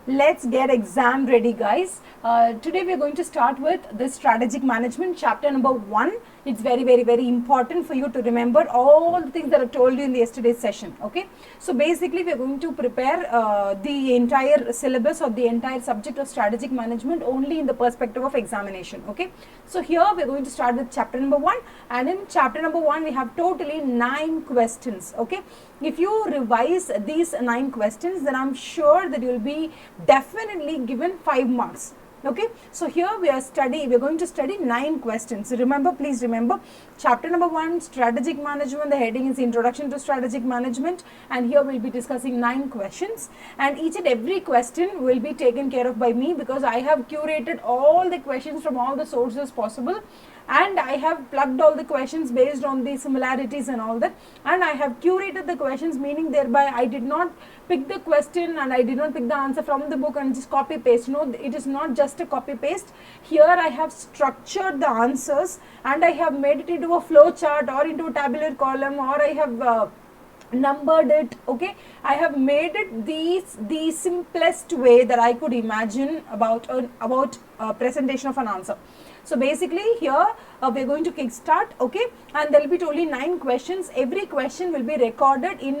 Let's get exam ready, guys. Today we are going to start with the strategic management chapter number 1. It's very important for you to remember all the things that I told you in the yesterday's session. Okay, so basically we are going to prepare the entire syllabus or the entire subject of strategic management only in the perspective of examination. Okay, so here we are going to start with chapter number 1, and in chapter number 1 we have totally 9 questions. Okay, if you revise these 9 questions, then I'm sure that you will be definitely given 5 marks. Okay, so here we are going to study 9 questions. So remember, please remember, chapter number 1, strategic management. The heading is introduction to strategic management, and here we'll be discussing 9 questions, and each and every question will be taken care of by me, because I have curated all the questions from all the sources possible, and I have plugged all the questions based on the similarities and all that, and I have curated the questions, meaning thereby I did not pick the question and I did not pick the answer from the book and just copy paste. No, it is not just a copy paste. Here I have structured the answers and I have made it into a flow chart or into a tabular column, or I have numbered it. Okay, I have made it the simplest way that I could imagine about presentation of an answer. So basically here we are going to kickstart. Okay, and there will be only 9 questions. Every question will be recorded in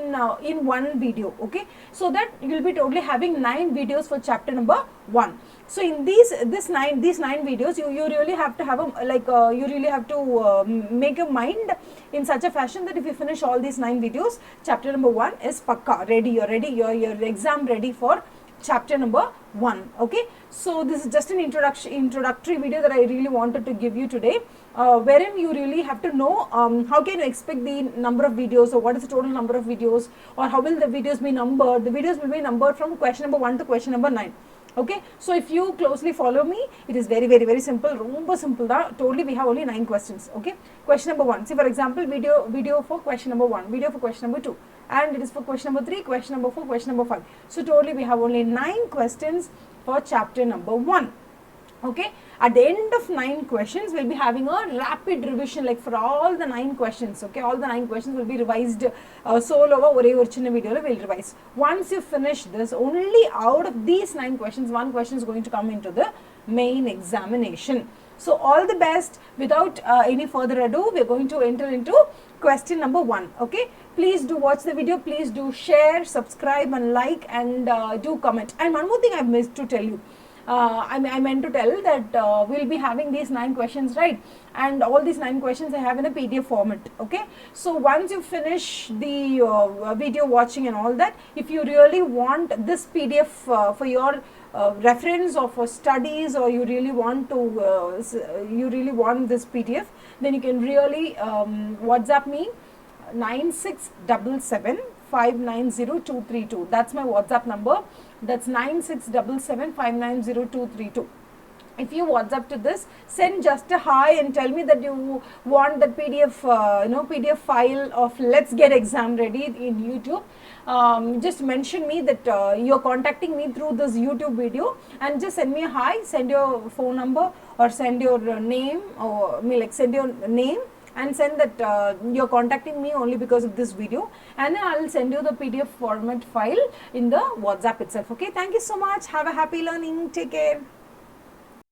one video. Okay, so that you will be totally having 9 videos for chapter number 1. So in these 9 videos, you really have to have you really have to make a mind in such a fashion that if you finish all these 9 videos, chapter number 1 is pakka ready. You're ready. Your exam ready for chapter number 1. Okay, so this is just an introductory video that I really wanted to give you today, wherein you really have to know how can you expect the number of videos, or what is the total number of videos, or how will the videos be numbered. The videos will be numbered from question number 1 to question number 9. Okay, so if you closely follow me, it is very simple. Romba simple da. Totally we have only 9 questions. Okay, question number 1. See, for example, video for question number 1, video for question number 2, and it is for question number 3, question number 4, question number 5. So totally we have only 9 questions for chapter number 1. Okay, at the end of 9 questions we'll be having a rapid revision, like for all the 9 questions. Okay, all the 9 questions will be revised solo ore or chinna video will revise. Once you finish this, only out of these 9 questions, 1 question is going to come into the main examination. So all the best. Without any further ado, we are going to enter into question number 1. Okay, please do watch the video, please do share, subscribe and like, and do comment. And one more thing I missed to tell you, I meant to tell that we'll be having these 9 questions, right? And all these 9 questions I have in a PDF format. Okay, so once you finish the video watching and all that, if you really want this PDF for your reference or for studies, or you really want this PDF, then you can really WhatsApp me 9677 590 That's my WhatsApp number. That's 9677 590 If you WhatsApp to this, send just a hi and tell me that you want that PDF, PDF file of Let's Get Exam Ready in YouTube. Just mention me that you're contacting me through this YouTube video, and just send me a hi, send your phone number, or send your name, or send your name, and send that you're contacting me only because of this video, and then I'll send you the PDF format file in the WhatsApp itself. Okay, thank you so much. Have a happy learning. Take care.